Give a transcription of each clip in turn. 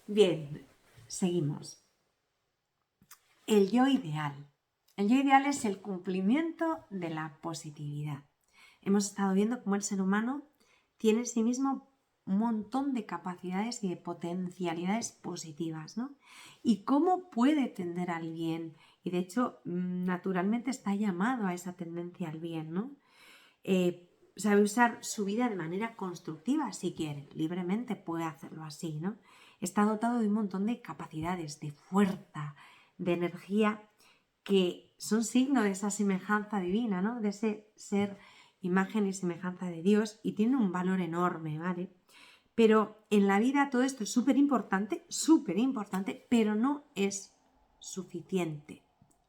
Bien, seguimos. El yo ideal. El yo ideal es el cumplimiento de la positividad. Hemos estado viendo cómo el ser humano tiene en sí mismo un montón de capacidades y de potencialidades positivas, ¿no? Y cómo puede tender al bien. Y de hecho, naturalmente está llamado a esa tendencia al bien, ¿no? Sabe usar su vida de manera constructiva si quiere, libremente puede hacerlo así, ¿no? Está dotado de un montón de capacidades, de fuerza, de energía que son signo de esa semejanza divina, ¿no? De ese ser, imagen y semejanza de Dios, y tiene un valor enorme, ¿vale? Pero en la vida todo esto es súper importante, pero no es suficiente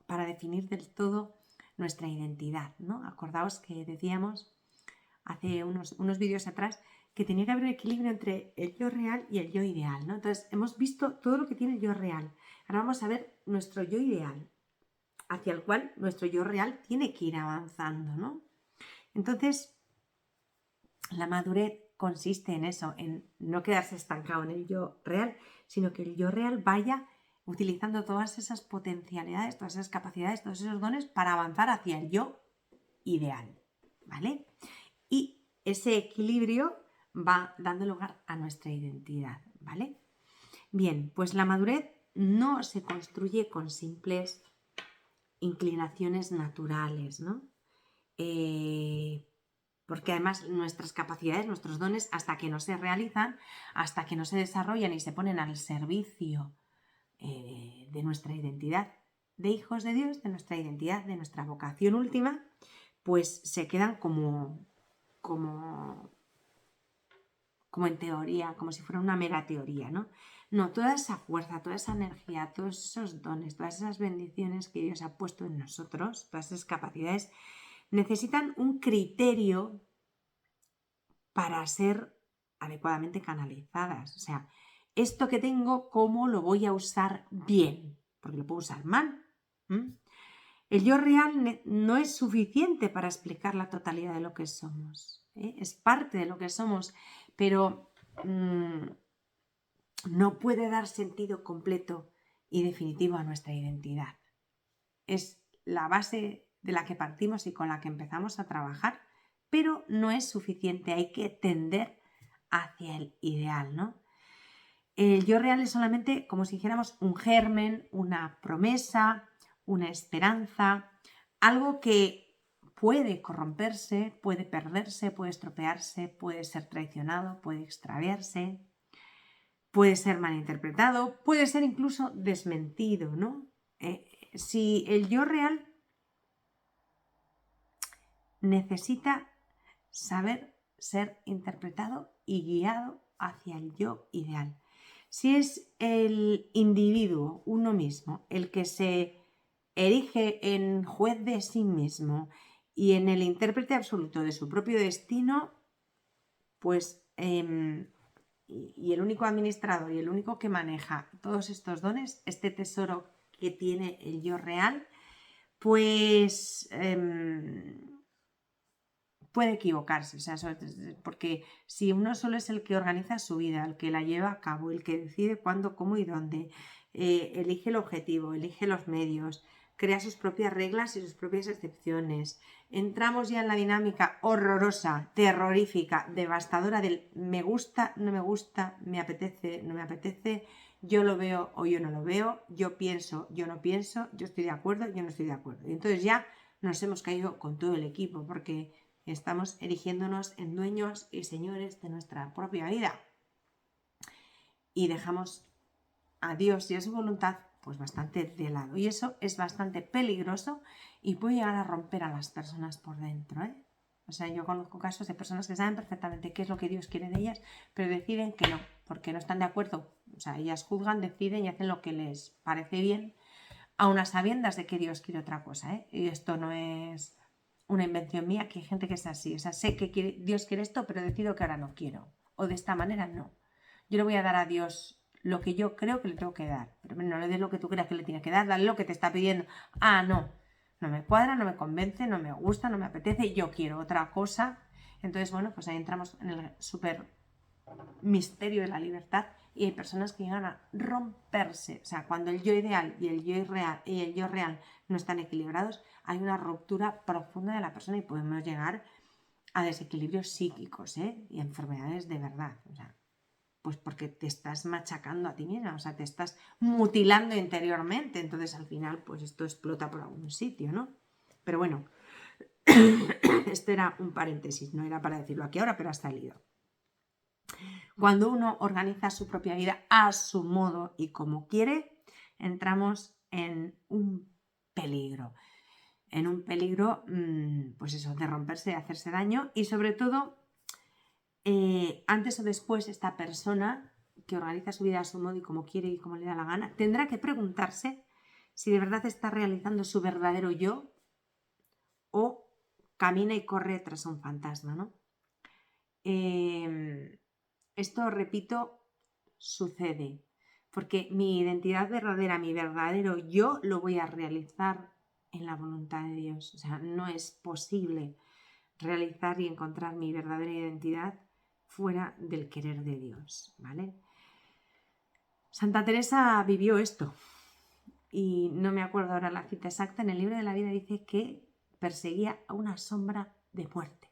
para definir del todo nuestra identidad, ¿no? Acordaos que decíamos hace unos vídeos atrás que tenía que haber un equilibrio entre el yo real y el yo ideal, ¿no? Entonces hemos visto todo lo que tiene el yo real. Ahora vamos a ver nuestro yo ideal, hacia el cual nuestro yo real tiene que ir avanzando, ¿no? Entonces, la madurez consiste en eso, en no quedarse estancado en el yo real, sino que el yo real vaya utilizando todas esas potencialidades, todas esas capacidades, todos esos dones para avanzar hacia el yo ideal, ¿vale? Y ese equilibrio va dando lugar a nuestra identidad, ¿vale? Bien, pues la madurez no se construye con simples inclinaciones naturales, ¿no? Porque además nuestras capacidades, nuestros dones, hasta que no se realizan, hasta que no se desarrollan y se ponen al servicio de nuestra identidad de hijos de Dios, de nuestra identidad, de nuestra vocación última, pues se quedan como en teoría, como si fuera una mera teoría, ¿no? No, toda esa fuerza, toda esa energía, todos esos dones, todas esas bendiciones que Dios ha puesto en nosotros, todas esas capacidades, necesitan un criterio para ser adecuadamente canalizadas. O sea, esto que tengo, ¿cómo lo voy a usar bien? Porque lo puedo usar mal. El yo real no es suficiente para explicar la totalidad de lo que somos. Es parte de lo que somos, pero no puede dar sentido completo y definitivo a nuestra identidad. Es la base de la que partimos y con la que empezamos a trabajar, pero no es suficiente, hay que tender hacia el ideal, ¿no? El yo real es solamente como si dijéramos un germen, una promesa, una esperanza, algo que puede corromperse, puede perderse, puede estropearse, puede ser traicionado, puede extraviarse, puede ser malinterpretado, puede ser incluso desmentido, ¿no? Si el yo real necesita saber ser interpretado y guiado hacia el yo ideal. Si es el individuo, uno mismo, el que se erige en juez de sí mismo y en el intérprete absoluto de su propio destino, pues y el único administrador y el único que maneja todos estos dones, este tesoro que tiene el yo real, pues puede equivocarse, o sea, porque si uno solo es el que organiza su vida, el que la lleva a cabo, el que decide cuándo, cómo y dónde, elige el objetivo, elige los medios, crea sus propias reglas y sus propias excepciones, entramos ya en la dinámica horrorosa, terrorífica, devastadora del me gusta, no me gusta, me apetece, no me apetece, yo lo veo o yo no lo veo, yo pienso, yo no pienso, yo estoy de acuerdo, yo no estoy de acuerdo. Y entonces ya nos hemos caído con todo el equipo porque estamos erigiéndonos en dueños y señores de nuestra propia vida. Y dejamos a Dios y a su voluntad pues bastante de lado. Y eso es bastante peligroso y puede llegar a romper a las personas por dentro, ¿eh? O sea, yo conozco casos de personas que saben perfectamente qué es lo que Dios quiere de ellas, pero deciden que no, porque no están de acuerdo. O sea, ellas juzgan, deciden y hacen lo que les parece bien, aun a sabiendas de que Dios quiere otra cosa, ¿eh? Y esto no es una invención mía, que hay gente que es así. O sea, sé que Dios quiere esto, pero decido que ahora no quiero. O de esta manera no. Yo le voy a dar a Dios lo que yo creo que le tengo que dar. Pero no le des lo que tú creas que le tienes que dar, dale lo que te está pidiendo. Ah, no. No me cuadra, no me convence, no me gusta, no me apetece, yo quiero otra cosa. Entonces, bueno, pues ahí entramos en el súper misterio de la libertad y hay personas que llegan a romperse. O sea, cuando el yo ideal y el yo real no están equilibrados, hay una ruptura profunda de la persona y podemos llegar a desequilibrios psíquicos, y enfermedades de verdad. O sea, pues porque te estás machacando a ti misma, o sea, te estás mutilando interiormente. Entonces, al final, pues esto explota por algún sitio, ¿no? Pero bueno, esto era un paréntesis, no era para decirlo aquí ahora, pero ha salido. Cuando uno organiza su propia vida a su modo y como quiere, entramos en un peligro. En un peligro, pues eso, de romperse, de hacerse daño y sobre todo, antes o después, esta persona que organiza su vida a su modo y como quiere y como le da la gana, tendrá que preguntarse si de verdad está realizando su verdadero yo o camina y corre tras un fantasma, ¿no? Esto, repito, sucede porque mi identidad verdadera, mi verdadero yo, lo voy a realizar en la voluntad de Dios. O sea, no es posible realizar y encontrar mi verdadera identidad fuera del querer de Dios, ¿vale? Santa Teresa vivió esto y no me acuerdo ahora la cita exacta. En el libro de la vida dice que perseguía a una sombra de muerte.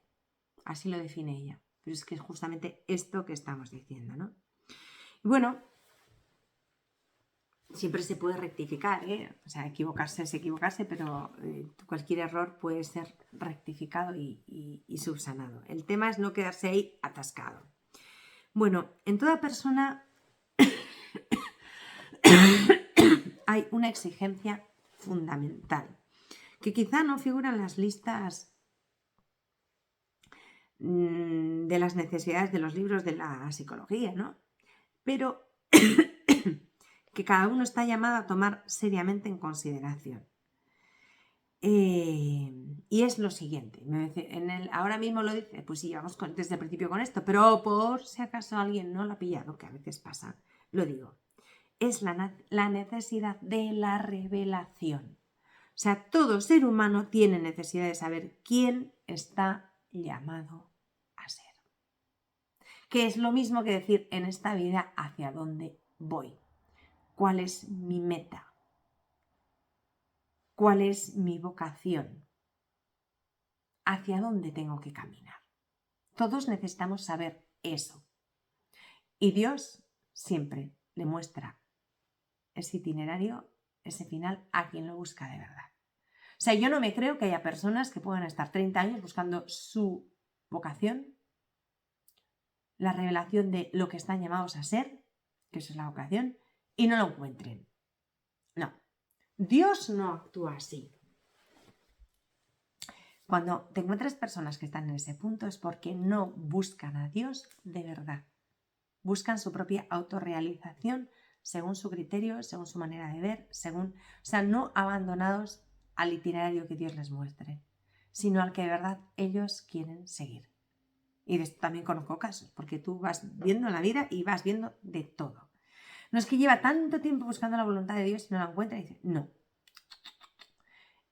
Así lo define ella. Pero es que es justamente esto que estamos diciendo, ¿no? Y bueno, siempre se puede rectificar, O sea, equivocarse es equivocarse, pero cualquier error puede ser rectificado y subsanado. El tema es no quedarse ahí atascado. Bueno, en toda persona hay una exigencia fundamental que quizá no figura en las listas de las necesidades de los libros de la psicología, ¿no? Pero que cada uno está llamado a tomar seriamente en consideración. Y es lo siguiente, ahora mismo lo dice, pues sí, vamos desde el principio con esto, pero por si acaso alguien no lo ha pillado, que a veces pasa, lo digo, es la necesidad de la revelación. O sea, todo ser humano tiene necesidad de saber quién está llamado a ser. Que es lo mismo que decir en esta vida hacia dónde voy, cuál es mi meta, cuál es mi vocación, hacia dónde tengo que caminar. Todos necesitamos saber eso. Y Dios siempre le muestra ese itinerario, ese final, a quien lo busca de verdad. O sea, yo no me creo que haya personas que puedan estar 30 años buscando su vocación, la revelación de lo que están llamados a ser, que eso es la vocación, y no lo encuentren. No, Dios no actúa así. Cuando te encuentras personas que están en ese punto es porque no buscan a Dios de verdad. Buscan su propia autorrealización según su criterio, según su manera de ver, o sea, no abandonados al itinerario que Dios les muestre, sino al que de verdad ellos quieren seguir. Y de esto también conozco casos, porque tú vas viendo la vida y vas viendo de todo. No es que lleva tanto tiempo buscando la voluntad de Dios y no la encuentra y dice, no.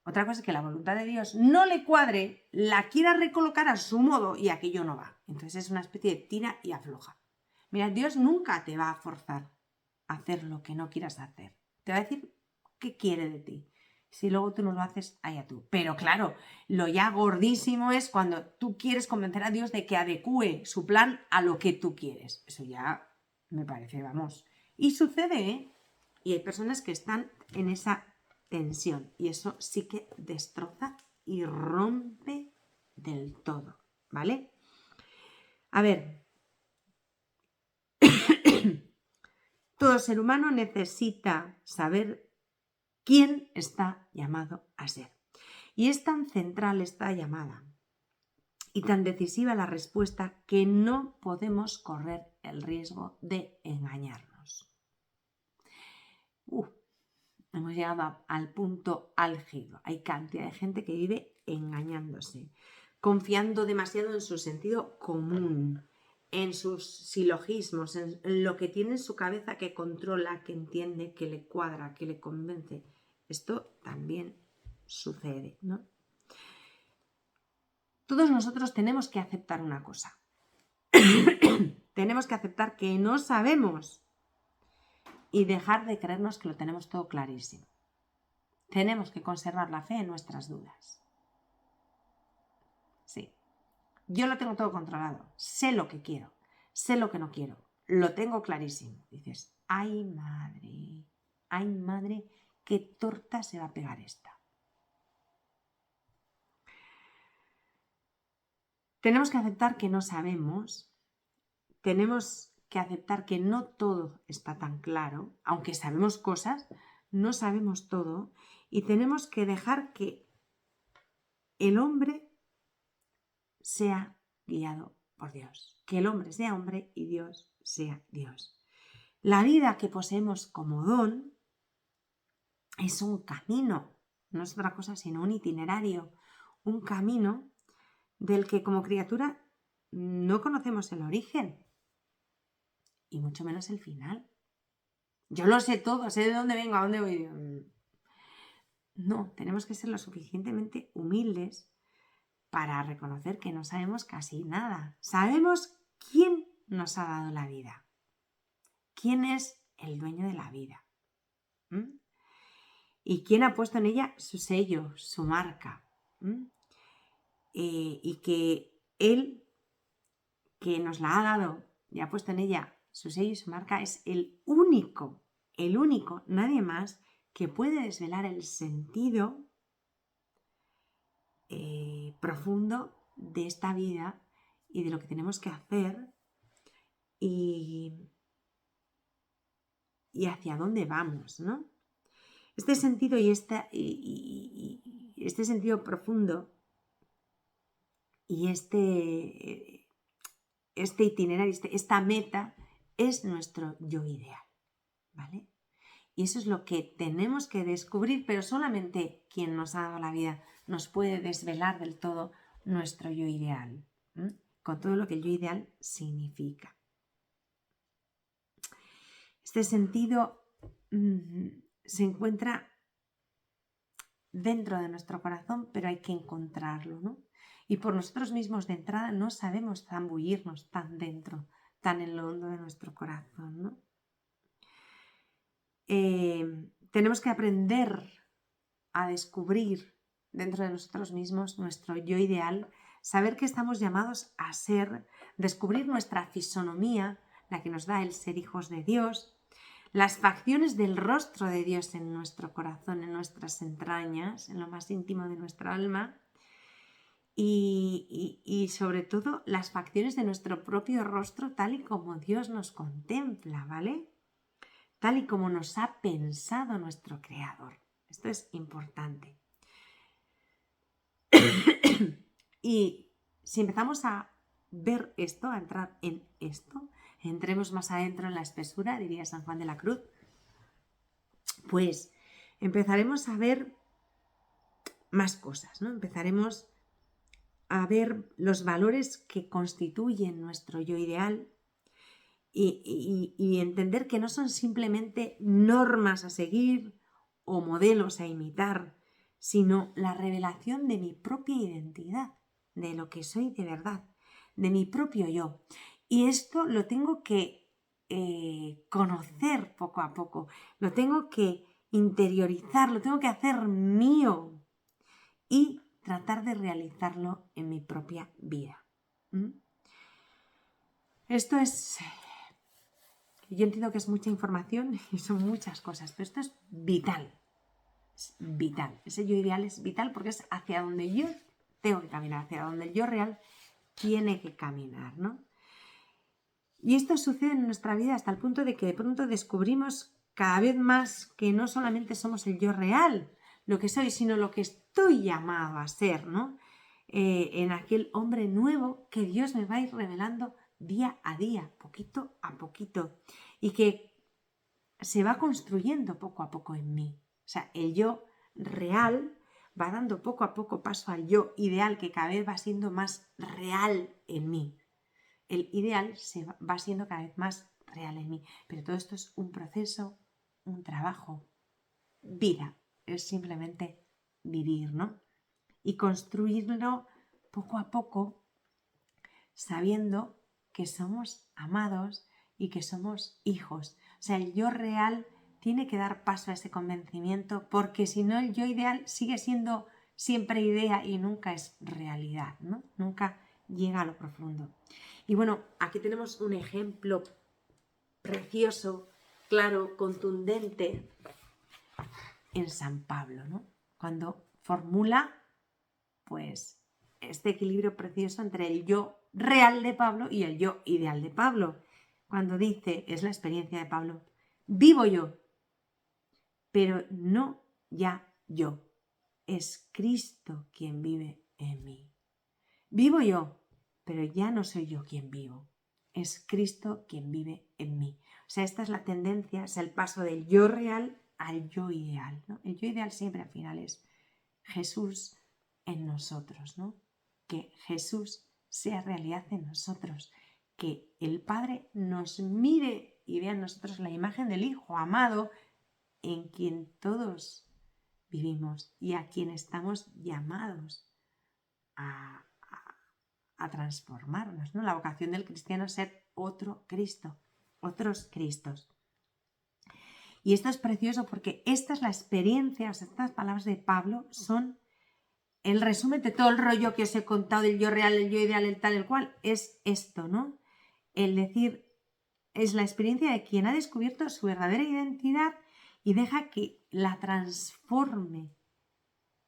Otra cosa es que la voluntad de Dios no le cuadre, la quiera recolocar a su modo y aquello no va. Entonces es una especie de tira y afloja. Mira, Dios nunca te va a forzar a hacer lo que no quieras hacer. Te va a decir qué quiere de ti. Si luego tú no lo haces, allá tú. Pero claro, lo ya gordísimo es cuando tú quieres convencer a Dios de que adecúe su plan a lo que tú quieres. Eso ya me parece, vamos. Y sucede, ¿eh? Y hay personas que están en esa tensión. Y eso sí que destroza y rompe del todo. ¿Vale? A ver. Todo ser humano necesita saber quién está llamado a ser. Y es tan central esta llamada y tan decisiva la respuesta que no podemos correr el riesgo de engañarnos. Hemos llegado al punto álgido. Hay cantidad de gente que vive engañándose, confiando demasiado en su sentido común, en sus silogismos, en lo que tiene en su cabeza que controla, que entiende, que le cuadra, que le convence. Esto también sucede, ¿no? Todos nosotros tenemos que aceptar una cosa. Tenemos que aceptar que no sabemos y dejar de creernos que lo tenemos todo clarísimo. Tenemos que conservar la fe en nuestras dudas. Sí. Yo lo tengo todo controlado. Sé lo que quiero. Sé lo que no quiero. Lo tengo clarísimo. Dices, ay madre, qué torta se va a pegar esta. Tenemos que aceptar que no sabemos. Tenemos que aceptar que no todo está tan claro. Aunque sabemos cosas, no sabemos todo. Y tenemos que dejar que el hombre sea guiado por Dios. Que el hombre sea hombre y Dios sea Dios. La vida que poseemos como don es un camino, no es otra cosa sino un itinerario, un camino del que como criatura no conocemos el origen y mucho menos el final. Yo lo sé todo, sé de dónde vengo, a dónde voy. No, tenemos que ser lo suficientemente humildes para reconocer que no sabemos casi nada. Sabemos quién nos ha dado la vida, quién es el dueño de la vida. Y quién ha puesto en ella su sello, su marca. Y que Él, que nos la ha dado y ha puesto en ella su sello y su marca, es el único, nadie más, que puede desvelar el sentido profundo de esta vida y de lo que tenemos que hacer y hacia dónde vamos, ¿no? Este sentido y este sentido profundo y este itinerario, esta meta es nuestro yo ideal, ¿vale? Y eso es lo que tenemos que descubrir, pero solamente quien nos ha dado la vida nos puede desvelar del todo nuestro yo ideal, con todo lo que el yo ideal significa. Este sentido se encuentra dentro de nuestro corazón, pero hay que encontrarlo, ¿no? Y por nosotros mismos de entrada no sabemos zambullirnos tan dentro, tan en lo hondo de nuestro corazón, ¿no? Tenemos que aprender a descubrir dentro de nosotros mismos nuestro yo ideal, saber que estamos llamados a ser, descubrir nuestra fisonomía, la que nos da el ser hijos de Dios, las facciones del rostro de Dios en nuestro corazón, en nuestras entrañas, en lo más íntimo de nuestra alma y sobre todo las facciones de nuestro propio rostro tal y como Dios nos contempla, ¿vale? Tal y como nos ha pensado nuestro Creador. Esto es importante. Y si empezamos a ver esto, a entrar en esto, entremos más adentro en la espesura, diría San Juan de la Cruz, pues empezaremos a ver más cosas, ¿no? Empezaremos a ver los valores que constituyen nuestro yo ideal y entender que no son simplemente normas a seguir o modelos a imitar, sino la revelación de mi propia identidad, de lo que soy de verdad, de mi propio yo. Y esto lo tengo que conocer poco a poco, lo tengo que interiorizar, lo tengo que hacer mío y tratar de realizarlo en mi propia vida. Esto es... Yo entiendo que es mucha información y son muchas cosas, pero esto es vital. Es vital. Ese yo ideal es vital porque es hacia donde yo tengo que caminar, hacia donde el yo real tiene que caminar, ¿no? Y esto sucede en nuestra vida hasta el punto de que de pronto descubrimos cada vez más que no solamente somos el yo real, lo que soy, sino lo que estoy llamado a ser, ¿no? En aquel hombre nuevo que Dios me va a ir revelando día a día, poquito a poquito, y que se va construyendo poco a poco en mí. O sea, el yo real va dando poco a poco paso al yo ideal, que cada vez va siendo más real en mí. El ideal va siendo cada vez más real en mí. Pero todo esto es un proceso, un trabajo, vida. Es simplemente vivir, ¿no? Y construirlo poco a poco, sabiendo que somos amados y que somos hijos. O sea, el yo real tiene que dar paso a ese convencimiento, porque si no el yo ideal sigue siendo siempre idea y nunca es realidad, ¿no? Nunca llega a lo profundo. Y bueno, aquí tenemos un ejemplo precioso, claro, contundente en San Pablo, ¿no? Cuando formula, pues, este equilibrio precioso entre el yo real de Pablo y el yo ideal de Pablo. Cuando dice, es la experiencia de Pablo, vivo yo, pero no ya yo, es Cristo quien vive en mí. Vivo yo, pero ya no soy yo quien vivo, es Cristo quien vive en mí. O sea, esta es la tendencia, es el paso del yo real al yo ideal, ¿no? El yo ideal siempre al final es Jesús en nosotros, ¿no? Que Jesús sea realidad en nosotros, que el Padre nos mire y vea en nosotros la imagen del Hijo amado en quien todos vivimos y a quien estamos llamados a transformarnos, ¿no? La vocación del cristiano es ser otro Cristo, otros Cristos. Y esto es precioso porque esta es la experiencia, o sea, estas palabras de Pablo son el resumen de todo el rollo que os he contado del yo real, el yo ideal, el tal, el cual, es esto, ¿no? El decir, es la experiencia de quien ha descubierto su verdadera identidad y deja que la transforme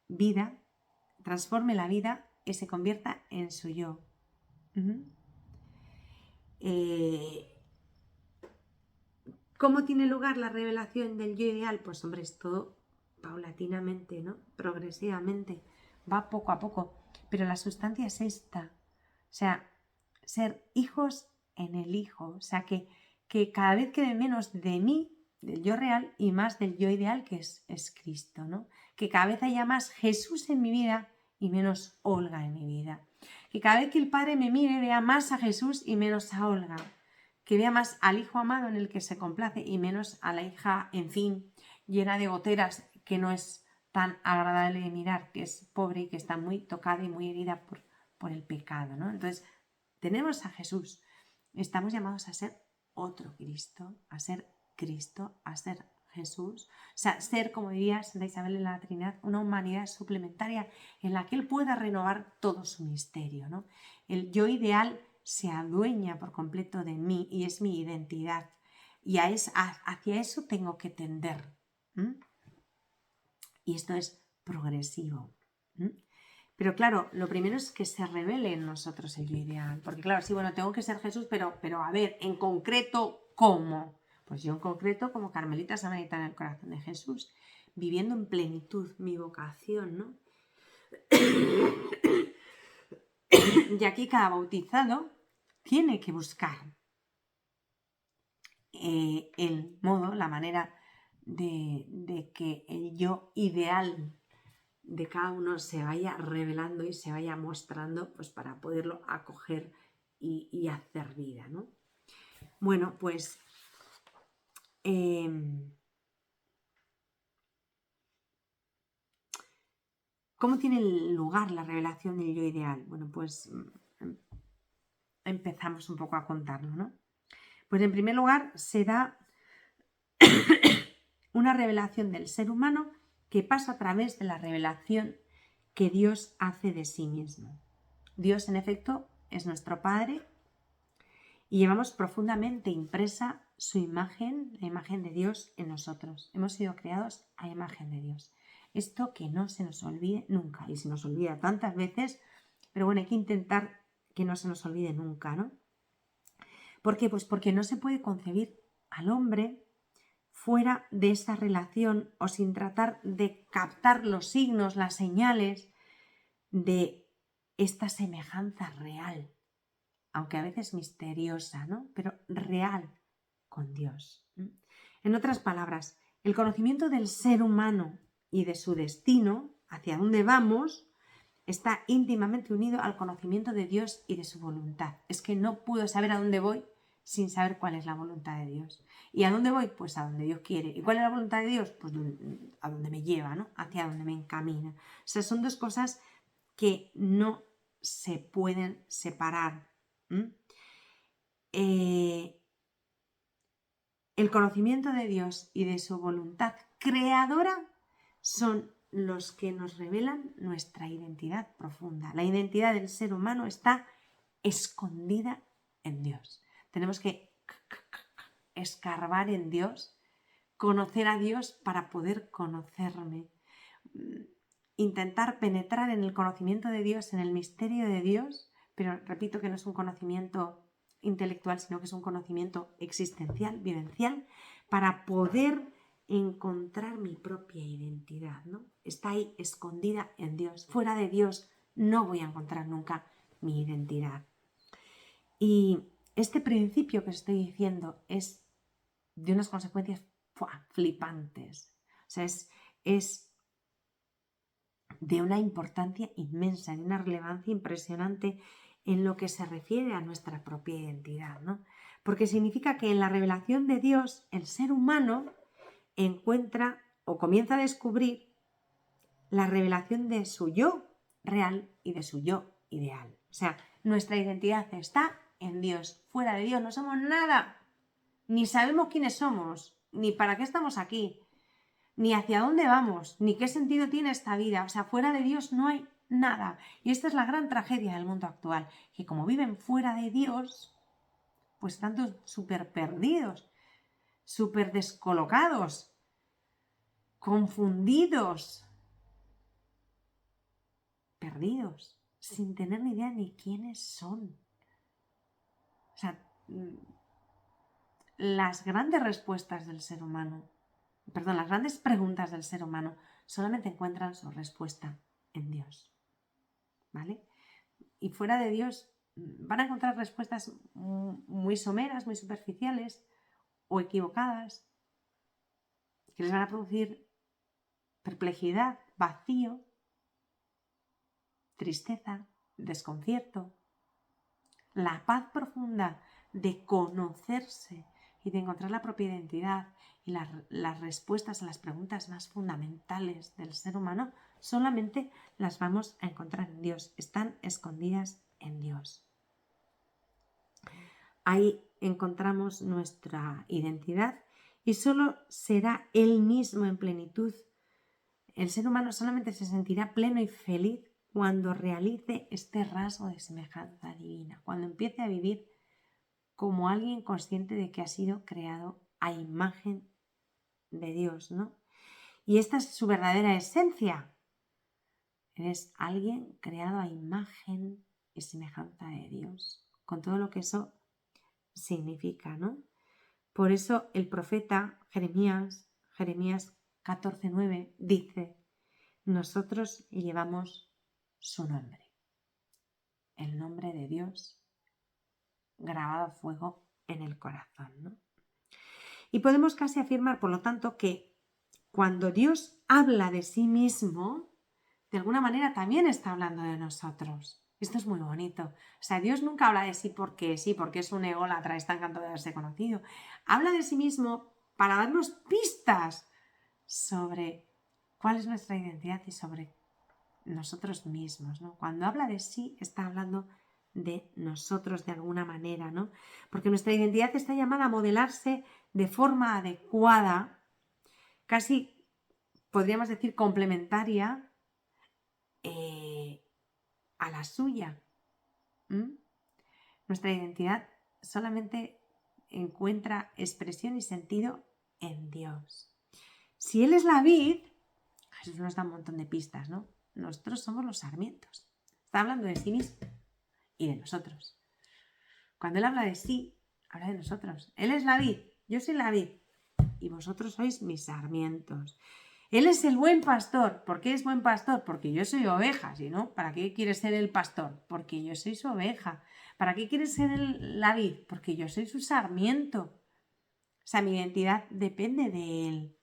la vida y se convierta en su yo. ¿Cómo tiene lugar la revelación del yo ideal? Pues hombre, es todo paulatinamente, ¿no? Progresivamente, va poco a poco, pero la sustancia es esta, o sea, ser hijos en el Hijo, o sea, que cada vez quede menos de mí, del yo real, y más del yo ideal, que es Cristo, ¿no? Que cada vez haya más Jesús en mi vida y menos Olga en mi vida. Que cada vez que el Padre me mire vea más a Jesús y menos a Olga. Que vea más al hijo amado en el que se complace y menos a la hija, en fin, llena de goteras, que no es tan agradable de mirar, que es pobre y que está muy tocada y muy herida por el pecado, ¿no? Entonces, tenemos a Jesús. Estamos llamados a ser otro Cristo, a ser Cristo, a ser Jesús. O sea, ser, como diría Santa Isabel en la Trinidad, una humanidad suplementaria en la que Él pueda renovar todo su misterio, ¿no? El yo ideal se adueña por completo de mí y es mi identidad. Y hacia eso tengo que tender. Y esto es progresivo. Pero claro, lo primero es que se revele en nosotros el yo ideal. Porque claro, sí, bueno, tengo que ser Jesús, pero a ver, en concreto, ¿cómo? Pues yo en concreto, como Carmelita Samaritana en el corazón de Jesús, viviendo en plenitud mi vocación, ¿no? Y aquí cada bautizado tiene que buscar el modo, la manera de que el yo ideal de cada uno se vaya revelando y se vaya mostrando, pues para poderlo acoger y hacer vida, ¿no? Bueno, pues ¿cómo tiene lugar la revelación del yo ideal? Bueno, pues empezamos un poco a contarlo, ¿no? Pues en primer lugar se da una revelación del ser humano que pasa a través de la revelación que Dios hace de sí mismo. Dios, en efecto, es nuestro Padre y llevamos profundamente impresa su imagen, la imagen de Dios en nosotros. Hemos sido creados a imagen de Dios. Esto que no se nos olvide nunca, y se nos olvida tantas veces, pero bueno, hay que intentar que no se nos olvide nunca, ¿no? ¿Por qué? Pues porque no se puede concebir al hombre fuera de esta relación o sin tratar de captar los signos, las señales de esta semejanza real, aunque a veces misteriosa, ¿no? Pero real con Dios. En otras palabras, el conocimiento del ser humano y de su destino, hacia dónde vamos, está íntimamente unido al conocimiento de Dios y de su voluntad. Es que no puedo saber a dónde voy sin saber cuál es la voluntad de Dios. ¿Y a dónde voy? Pues a donde Dios quiere. ¿Y cuál es la voluntad de Dios? Pues a donde me lleva, ¿no? Hacia donde me encamina. O sea, son dos cosas que no se pueden separar. el conocimiento de Dios y de su voluntad creadora son los que nos revelan nuestra identidad profunda. La identidad del ser humano está escondida en Dios. Tenemos que escarbar en Dios, conocer a Dios para poder conocerme. Intentar penetrar en el conocimiento de Dios, en el misterio de Dios, pero repito que no es un conocimiento intelectual, sino que es un conocimiento existencial, vivencial, para poder encontrar mi propia identidad, ¿no? Está ahí escondida en Dios. Fuera de Dios no voy a encontrar nunca mi identidad. Y este principio que estoy diciendo es de unas consecuencias flipantes. O sea, es de una importancia inmensa, de una relevancia impresionante en lo que se refiere a nuestra propia identidad, ¿no? Porque significa que en la revelación de Dios el ser humano encuentra o comienza a descubrir la revelación de su yo real y de su yo ideal. O sea, nuestra identidad está en Dios. Fuera de Dios no somos nada. Ni sabemos quiénes somos, ni para qué estamos aquí, ni hacia dónde vamos, ni qué sentido tiene esta vida. O sea, fuera de Dios no hay nada. Y esta es la gran tragedia del mundo actual, que como viven fuera de Dios, pues están súper perdidos, súper descolocados, confundidos, perdidos, sin tener ni idea ni quiénes son. O sea, las grandes respuestas del ser humano, las grandes preguntas del ser humano solamente encuentran su respuesta en Dios, ¿vale? Y fuera de Dios van a encontrar respuestas muy someras, muy superficiales o equivocadas, que les van a producir perplejidad, vacío, tristeza, desconcierto. La paz profunda de conocerse y de encontrar la propia identidad y las respuestas a las preguntas más fundamentales del ser humano solamente las vamos a encontrar en Dios. Están escondidas en Dios. Ahí encontramos nuestra identidad y solo será Él mismo en plenitud. El ser humano solamente se sentirá pleno y feliz cuando realice este rasgo de semejanza divina, cuando empiece a vivir como alguien consciente de que ha sido creado a imagen de Dios, ¿no? Y esta es su verdadera esencia. Eres alguien creado a imagen y semejanza de Dios, con todo lo que eso significa, ¿no? Por eso el profeta Jeremías 14:9 dice: nosotros llevamos su nombre, el nombre de Dios grabado a fuego en el corazón, ¿no? Y podemos casi afirmar, por lo tanto, que cuando Dios habla de sí mismo, de alguna manera también está hablando de nosotros. Esto es muy bonito. O sea, Dios nunca habla de sí, porque es un ególatra, está encantado de haberse conocido. Habla de sí mismo para darnos pistas sobre cuál es nuestra identidad y sobre nosotros mismos, ¿no? Cuando habla de sí, está hablando de nosotros de alguna manera, ¿no? Porque nuestra identidad está llamada a modelarse de forma adecuada, casi podríamos decir complementaria a la suya. Nuestra identidad solamente encuentra expresión y sentido en Dios. Si Él es la vid, Jesús nos da un montón de pistas, ¿no? Nosotros somos los sarmientos. Está hablando de sí mismo y de nosotros. Cuando Él habla de sí, habla de nosotros. Él es la vid, yo soy la vid y vosotros sois mis sarmientos. Él es el buen pastor. ¿Por qué es buen pastor? Porque yo soy oveja, ¿sí, no? ¿Para qué quiere ser el pastor? Porque yo soy su oveja. ¿Para qué quiere ser la vid? Porque yo soy su sarmiento. O sea, mi identidad depende de Él.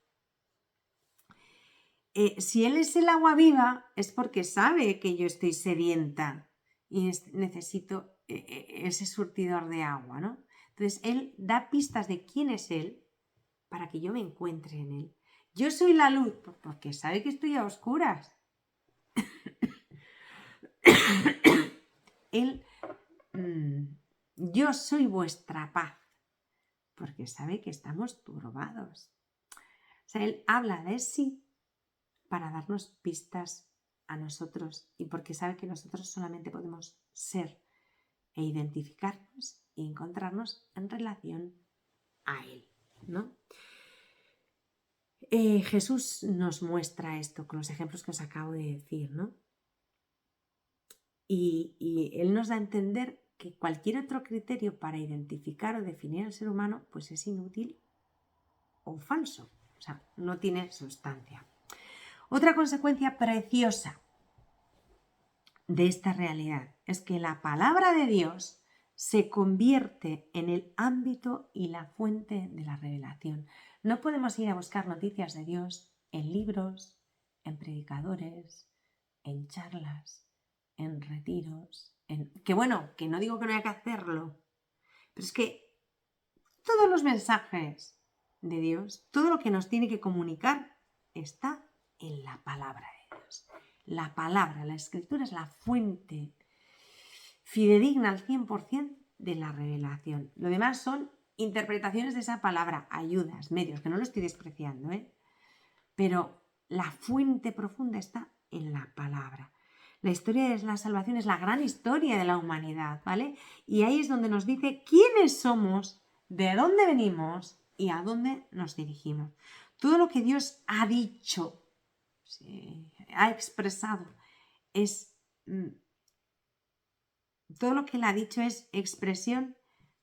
Si Él es el agua viva, es porque sabe que yo estoy sedienta y necesito ese surtidor de agua, ¿no? Entonces, Él da pistas de quién es Él para que yo me encuentre en Él. Yo soy la luz, porque sabe que estoy a oscuras. Él, yo soy vuestra paz. porque sabe que estamos turbados. O sea, Él habla de sí para darnos pistas a nosotros y porque sabe que nosotros solamente podemos ser e identificarnos y encontrarnos en relación a Él, ¿no? Jesús nos muestra esto con los ejemplos que os acabo de decir, ¿no? Y Él nos da a entender que cualquier otro criterio para identificar o definir al ser humano pues es inútil o falso, o sea, no tiene sustancia. Otra consecuencia preciosa de esta realidad es que la palabra de Dios se convierte en el ámbito y la fuente de la revelación. No podemos ir a buscar noticias de Dios en libros, en predicadores, en charlas, en retiros, que no digo que no haya que hacerlo, pero es que todos los mensajes de Dios, todo lo que nos tiene que comunicar está en la palabra de Dios. La palabra, la escritura es la fuente fidedigna al 100% de la revelación. Lo demás son interpretaciones de esa palabra, ayudas, medios, que no lo estoy despreciando, pero la fuente profunda está en la palabra. La historia de la salvación es la gran historia de la humanidad, ¿vale? Y ahí es donde nos dice quiénes somos, de dónde venimos y a dónde nos dirigimos. Todo lo que Dios ha dicho, ha expresado, todo lo que Él ha dicho es expresión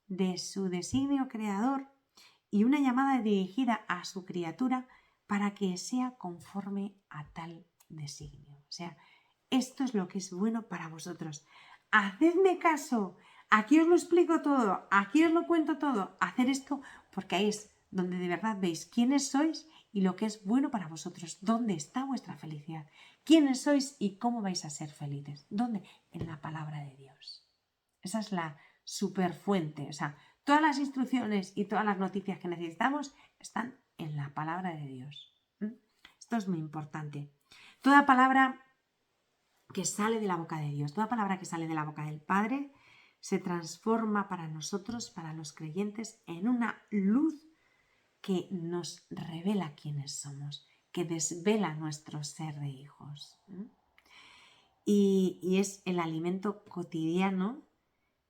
de su designio creador y una llamada dirigida a su criatura para que sea conforme a tal designio. O sea, esto es lo que es bueno para vosotros. Hacedme caso, aquí os lo explico todo, aquí os lo cuento todo. Hacer esto porque ahí es donde de verdad veis quiénes sois y lo que es bueno para vosotros. ¿Dónde está vuestra felicidad? ¿Quiénes sois y cómo vais a ser felices? ¿Dónde? En la palabra de Dios. Esa es la superfuente. O sea, todas las instrucciones y todas las noticias que necesitamos están en la palabra de Dios. Esto es muy importante. Toda palabra que sale de la boca de Dios, toda palabra que sale de la boca del Padre, se transforma para nosotros, para los creyentes, en una luz que nos revela quiénes somos, que desvela nuestro ser de hijos. Y es el alimento cotidiano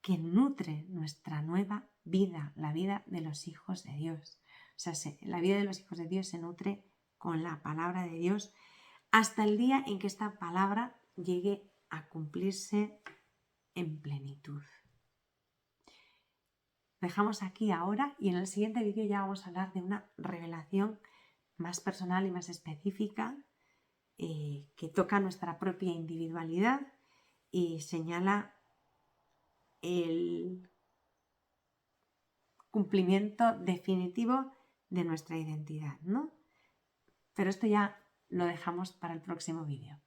que nutre nuestra nueva vida, la vida de los hijos de Dios. O sea, la vida de los hijos de Dios se nutre con la palabra de Dios hasta el día en que esta palabra llegue a cumplirse en plenitud. Dejamos aquí ahora y en el siguiente vídeo ya vamos a hablar de una revelación más personal y más específica que toca nuestra propia individualidad y señala el cumplimiento definitivo de nuestra identidad, ¿no? Pero esto ya lo dejamos para el próximo vídeo.